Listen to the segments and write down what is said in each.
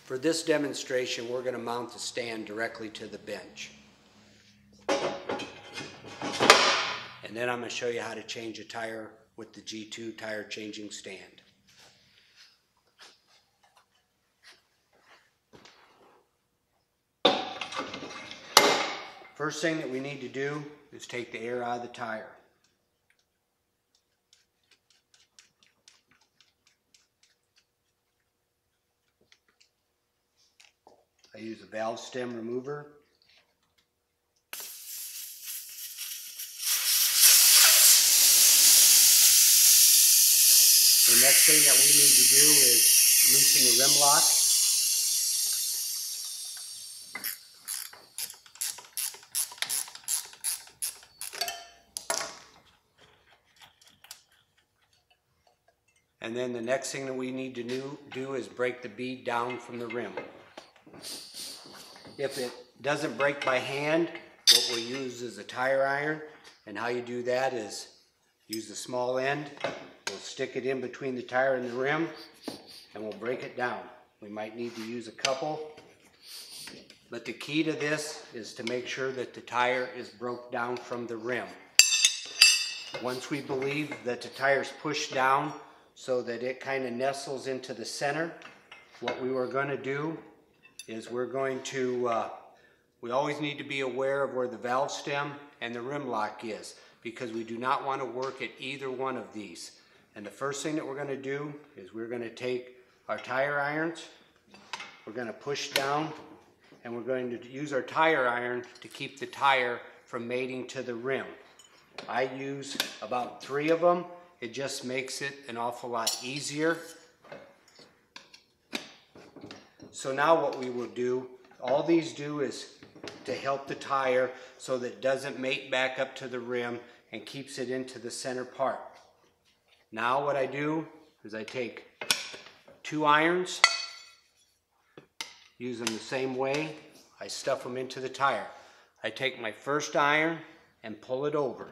For this demonstration, we're going to mount the stand directly to the bench. And then I'm going to show you how to change a tire with the G2 tire changing stand. First thing that we need to do is take the air out of the tire. I use a valve stem remover. The next thing that we need to do is loosen the rim lock. And then the next thing that we need to do is break the bead down from the rim. If it doesn't break by hand, what we'll use is a tire iron. And how you do that is use the small end. We'll stick it in between the tire and the rim, and we'll break it down. We might need to use a couple. But the key to this is to make sure that the tire is broke down from the rim. Once we believe that the tire's pushed down so that it kind of nestles into the center, what we were going to do is we're going to, we always need to be aware of where the valve stem and the rim lock is, because we do not want to work at either one of these. And the first thing that we're going to do is we're going to take our tire irons, we're going to push down, and we're going to use our tire iron to keep the tire from mating to the rim. I use about 3 of them. It just makes it an awful lot easier. So now what we will do, all these do is to help the tire so that it doesn't mate back up to the rim and keeps it into the center part. Now what I do is I take 2 irons, use them the same way, I stuff them into the tire. I take my first iron and pull it over.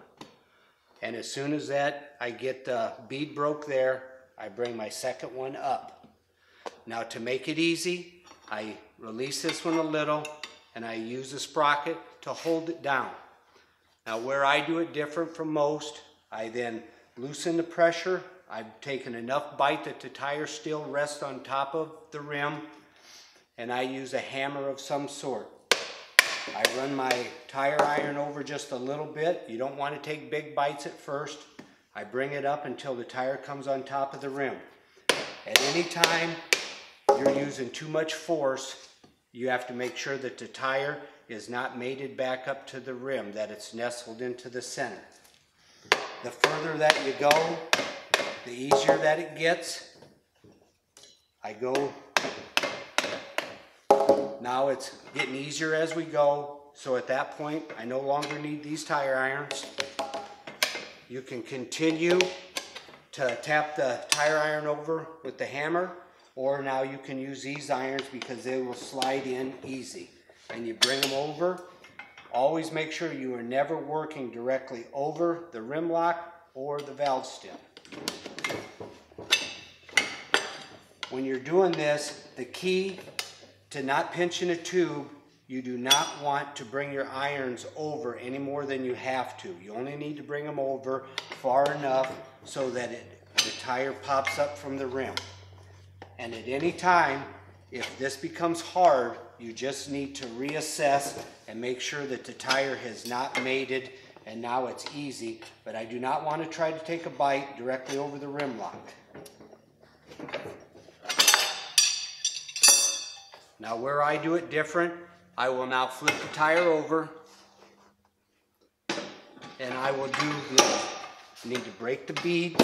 And as soon as that I get the bead broke there, I bring my second one up. Now to make it easy, I release this one a little and I use a sprocket to hold it down. Now where I do it different from most, I then loosen the pressure. I've taken enough bite that the tire still rests on top of the rim, and I use a hammer of some sort. I run my tire iron over just a little bit. You don't want to take big bites at first. I bring it up until the tire comes on top of the rim. At any time you're using too much force, you have to make sure that the tire is not mated back up to the rim, that it's nestled into the center. The further that you go, the easier that it gets. I go. Now it's getting easier as we go, so at that point I no longer need these tire irons. You can continue to tap the tire iron over with the hammer, or now you can use these irons because they will slide in easy. And you bring them over. Always make sure you are never working directly over the rim lock or the valve stem. When you're doing this, the key to not pinching a tube, you do not want to bring your irons over any more than you have to. You only need to bring them over far enough so that the tire pops up from the rim. And at any time, if this becomes hard, you just need to reassess and make sure that the tire has not mated, and now it's easy. But I do not want to try to take a bite directly over the rim lock. Now where I do it different, I will now flip the tire over and I will do this. You need to break the bead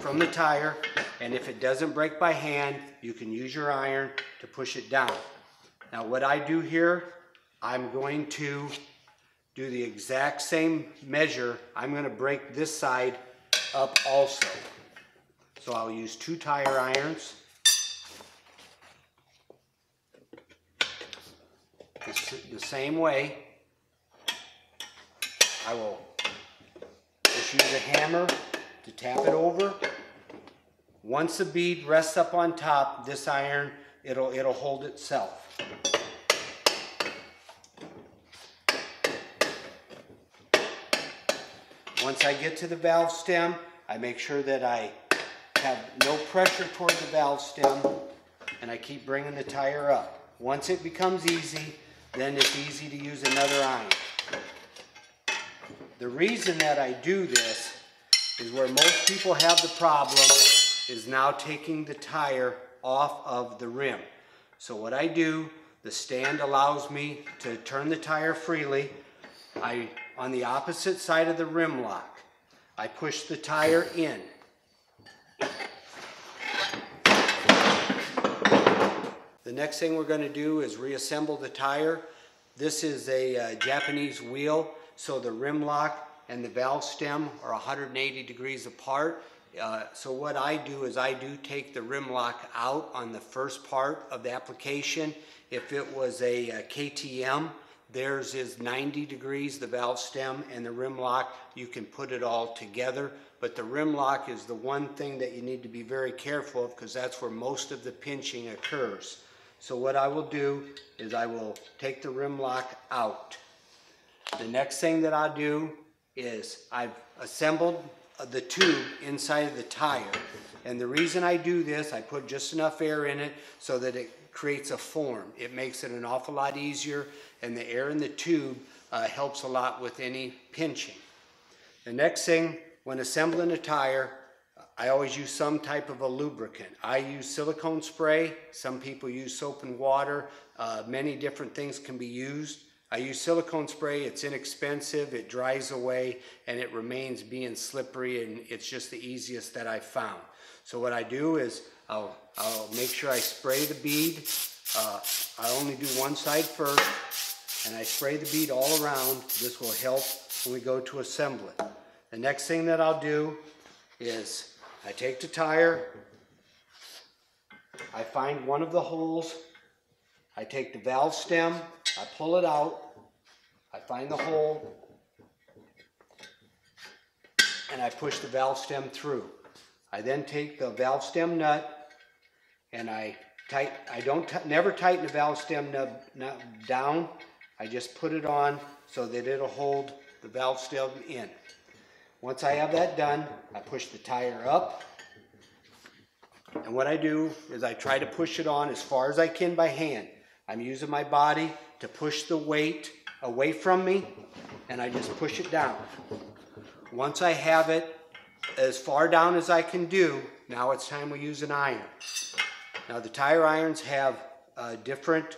from the tire, and if it doesn't break by hand, you can use your iron to push it down. Now what I do here, I'm going to do the exact same measure. I'm going to break this side up also. So I'll use 2 tire irons. The same way. I will just use a hammer to tap it over. Once the bead rests up on top, this iron it'll hold itself. Once I get to the valve stem, I make sure that I have no pressure toward the valve stem, and I keep bringing the tire up. Once it becomes easy, then it's easy to use another iron. The reason that I do this is where most people have the problem is now taking the tire off of the rim. So what I do, the stand allows me to turn the tire freely. On the opposite side of the rim lock, I push the tire in. The next thing we're going to do is reassemble the tire. This is a Japanese wheel, so the rim lock and the valve stem are 180 degrees apart. So what I do is I do take the rim lock out on the first part of the application. If it was a KTM, theirs is 90 degrees, the valve stem and the rim lock. You can put it all together, but the rim lock is the one thing that you need to be very careful of because that's where most of the pinching occurs. So what I will do is I will take the rim lock out. The next thing that I'll do is I've assembled the tube inside of the tire. And the reason I do this, I put just enough air in it so that it creates a form. It makes it an awful lot easier, and the air in the tube helps a lot with any pinching. The next thing, when assembling a tire, I always use some type of a lubricant. I use silicone spray. Some people use soap and water. Many different things can be used. I use silicone spray. It's inexpensive, it dries away, and it remains being slippery, and it's just the easiest that I've found. So what I do is I'll make sure I spray the bead. I only do one side first, and I spray the bead all around. This will help when we go to assemble it. The next thing that I'll do is I take the tire, I find one of the holes, I take the valve stem, I pull it out, I find the hole, and I push the valve stem through. I then take the valve stem nut and I never tighten the valve stem nut down. I just put it on so that it'll hold the valve stem in. Once I have that done, I push the tire up. And what I do is I try to push it on as far as I can by hand. I'm using my body to push the weight away from me, and I just push it down. Once I have it as far down as I can do, now it's time we use an iron. Now the tire irons have different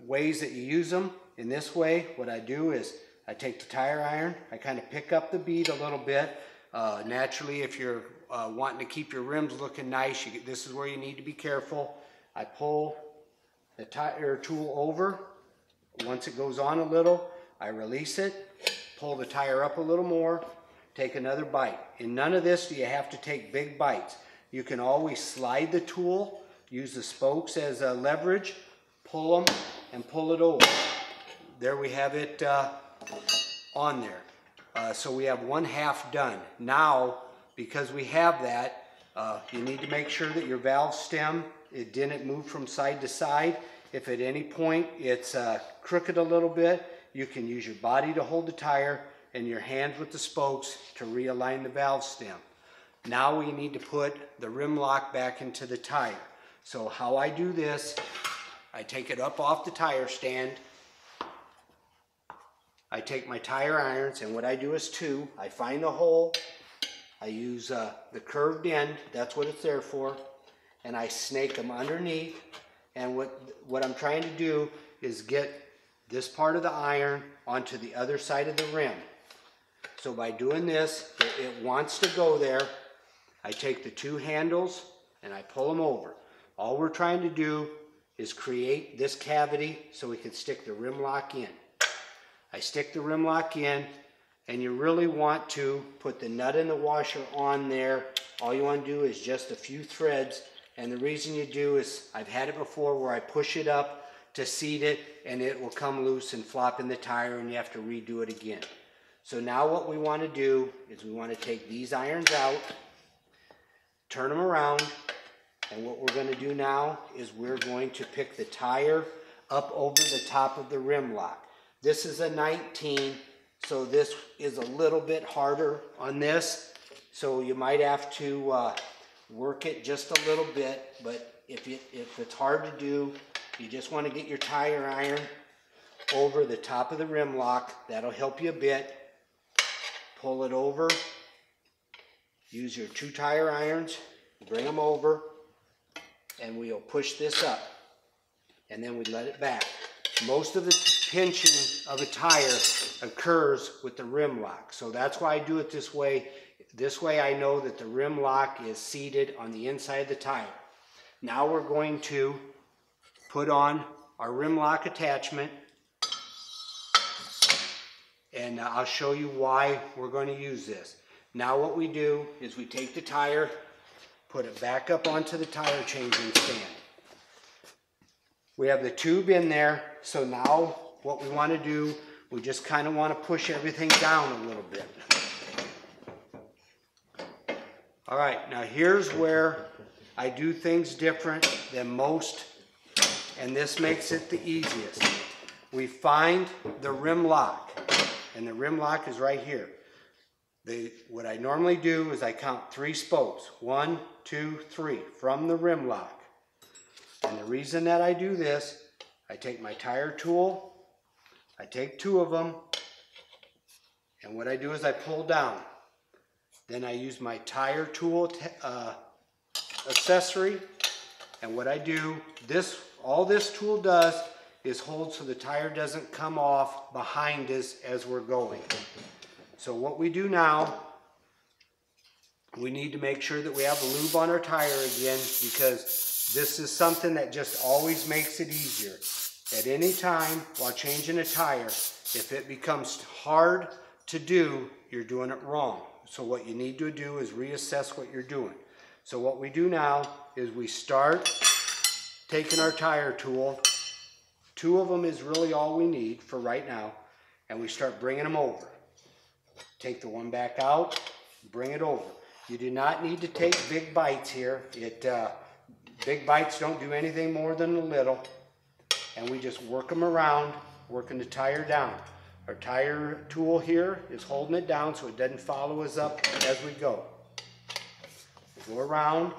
ways that you use them. In this way, what I do is I take the tire iron, I kind of pick up the bead a little bit. Naturally, if you're wanting to keep your rims looking nice, this is where you need to be careful. I pull the tire tool over. Once it goes on a little, I release it, pull the tire up a little more, take another bite. In none of this do you have to take big bites. You can always slide the tool, use the spokes as a leverage, pull them, and pull it over. There we have it on there. So we have 1/2 done. Now, because we have that, you need to make sure that your valve stem, it didn't move from side to side. If at any point it's crooked a little bit, you can use your body to hold the tire and your hands with the spokes to realign the valve stem. Now we need to put the rim lock back into the tire. So how I do this, I take it up off the tire stand. I take my tire irons, and what I do is I find the hole, I use the curved end, that's what it's there for, and I snake them underneath. And what I'm trying to do is get this part of the iron onto the other side of the rim. So by doing this, it wants to go there. I take the 2 handles and I pull them over. All we're trying to do is create this cavity so we can stick the rim lock in. I stick the rim lock in, and you really want to put the nut and the washer on there. All you want to do is just a few threads. And the reason you do is, I've had it before where I push it up to seat it, and it will come loose and flop in the tire, and you have to redo it again. So now what we want to do is we want to take these irons out, turn them around, And what we're going to do now is we're going to pick the tire up over the top of the rim lock. This is a 19, so this is a little bit harder on this. So you might have to work it just a little bit, but if it's hard to do, you just want to get your tire iron over the top of the rim lock. That'll help you a bit. Pull it over. Use your 2 tire irons, bring them over, and we'll push this up. And then we let it back. Most of the pinching of a tire occurs with the rim lock. So that's why I do it this way. This way I know that the rim lock is seated on the inside of the tire. Now we're going to put on our rim lock attachment. And I'll show you why we're going to use this. Now what we do is we take the tire, put it back up onto the tire changing stand. We have the tube in there, so now what we want to do, we just kind of want to push everything down a little bit. All right, now here's where I do things different than most, and this makes it the easiest. We find the rim lock, and the rim lock is right here. What I normally do is I count 3 spokes, 1, 2, 3, from the rim lock. And the reason that I do this, I take my tire tool, I take 2 of them, and what I do is I pull down. Then I use my tire tool accessory, and what I do, all this tool does is hold so the tire doesn't come off behind us as we're going. So what we do now, we need to make sure that we have lube on our tire again, because this is something that just always makes it easier. At any time while changing a tire, if it becomes hard to do, you're doing it wrong. So what you need to do is reassess what you're doing. So what we do now is we start taking our tire tool. 2 of them is really all we need for right now. And we start bringing them over. Take the one back out, bring it over. You do not need to take big bites here. Big bites don't do anything more than a little. And we just work them around, working the tire down. Our tire tool here is holding it down so it doesn't follow us up as we go. We go around,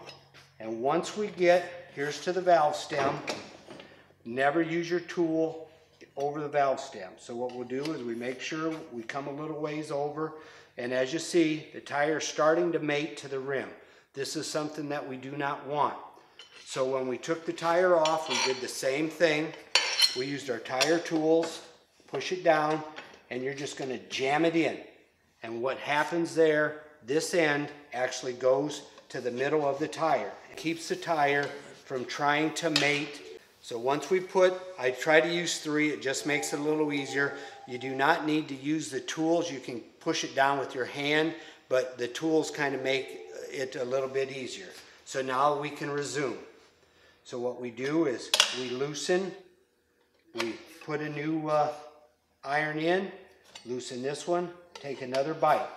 and once we get, here's to the valve stem, never use your tool over the valve stem. So what we'll do is we make sure we come a little ways over, and as you see, the tire is starting to mate to the rim. This is something that we do not want. So when we took the tire off, we did the same thing. We used our tire tools, push it down, and you're just going to jam it in. And what happens there, this end actually goes to the middle of the tire. It keeps the tire from trying to mate. So once we I try to use 3, it just makes it a little easier. You do not need to use the tools. You can push it down with your hand, but the tools kind of make it a little bit easier. So now we can resume. So what we do is we loosen, we put a new iron in, loosen this one, take another bite.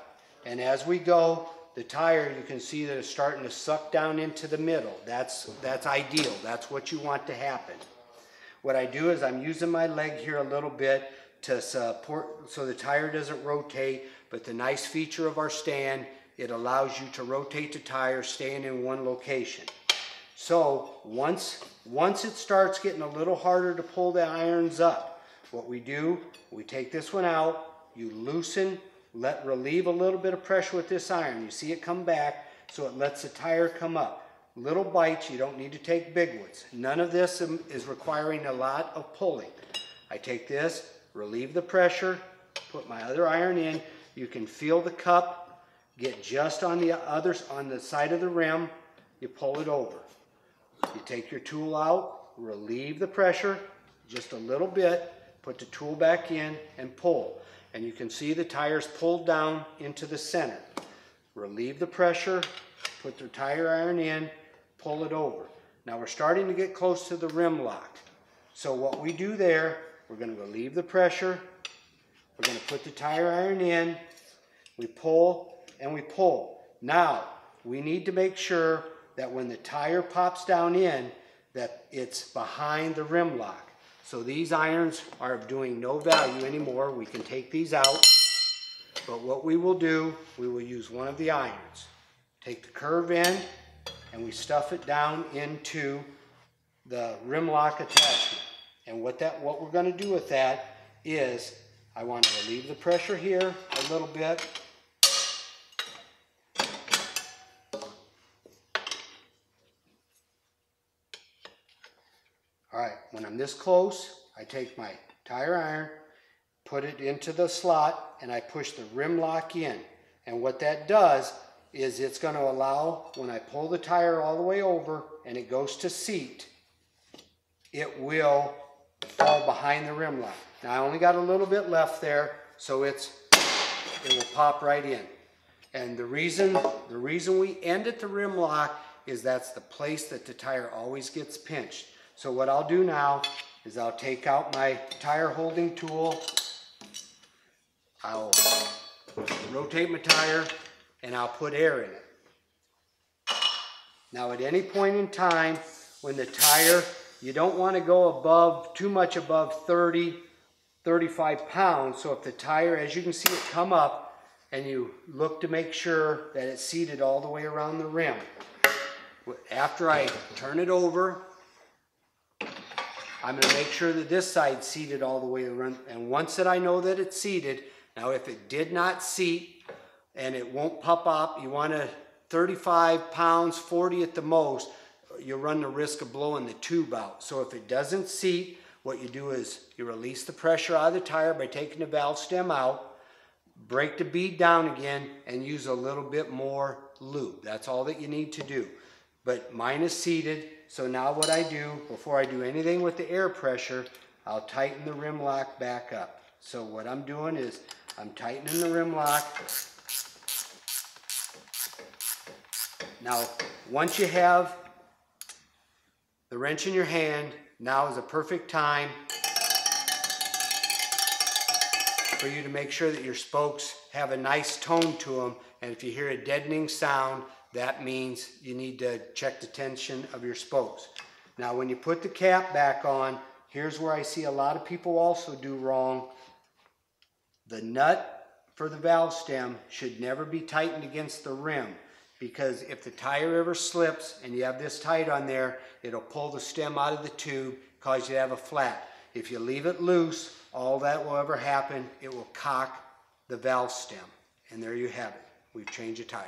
And as we go, the tire, you can see that it's starting to suck down into the middle. That's ideal. That's what you want to happen. What I do is I'm using my leg here a little bit to support so the tire doesn't rotate, but the nice feature of our stand, it allows you to rotate the tire staying in one location. So once it starts getting a little harder to pull the irons up, what we do, we take this one out, you loosen, relieve a little bit of pressure with this iron. You see it come back, so it lets the tire come up. Little bites, you don't need to take big ones. None of this is requiring a lot of pulling. I take this, relieve the pressure, put my other iron in. You can feel the cup get just on the side of the rim. You pull it over. You take your tool out, relieve the pressure just a little bit, put the tool back in and pull. And you can see the tires pulled down into the center. Relieve the pressure, put the tire iron in, pull it over. Now we're starting to get close to the rim lock. So what we do there, we're going to relieve the pressure, we're going to put the tire iron in, we pull and we pull. Now we need to make sure that when the tire pops down in, that it's behind the rim lock. So these irons are doing no value anymore. We can take these out, but what we will do, we will use one of the irons. Take the curve end and we stuff it down into the rim lock attachment. And what we're going to do with that is, I want to relieve the pressure here a little bit. All right, when I'm this close, I take my tire iron, put it into the slot, and I push the rim lock in. And what that does is it's going to allow, when I pull the tire all the way over and it goes to seat, it will fall behind the rim lock. Now I only got a little bit left there, so it will pop right in. And the reason we end at the rim lock is that's the place that the tire always gets pinched. So what I'll do now is I'll take out my tire holding tool, I'll rotate my tire, and I'll put air in it. Now at any point in time when the tire, you don't want to go too much above 30, 35 pounds. So if the tire, as you can see it come up, and you look to make sure that it's seated all the way around the rim. After I turn it over, I'm going to make sure that this side's seated all the way around. And once that I know that it's seated, now if it did not seat and it won't pop up, you want to 35 pounds, 40 at the most, you run the risk of blowing the tube out. So if it doesn't seat, what you do is you release the pressure out of the tire by taking the valve stem out, break the bead down again, and use a little bit more lube. That's all that you need to do. But mine is seated, so now what I do, before I do anything with the air pressure, I'll tighten the rim lock back up. So what I'm doing is I'm tightening the rim lock. Now, once you have the wrench in your hand, now is a perfect time for you to make sure that your spokes have a nice tone to them. And if you hear a deadening sound, that means you need to check the tension of your spokes. Now when you put the cap back on, here's where I see a lot of people also do wrong. The nut for the valve stem should never be tightened against the rim, because if the tire ever slips and you have this tight on there, it'll pull the stem out of the tube, cause you to have a flat. If you leave it loose, all that will ever happen, it will cock the valve stem. And there you have it. We've changed a tire.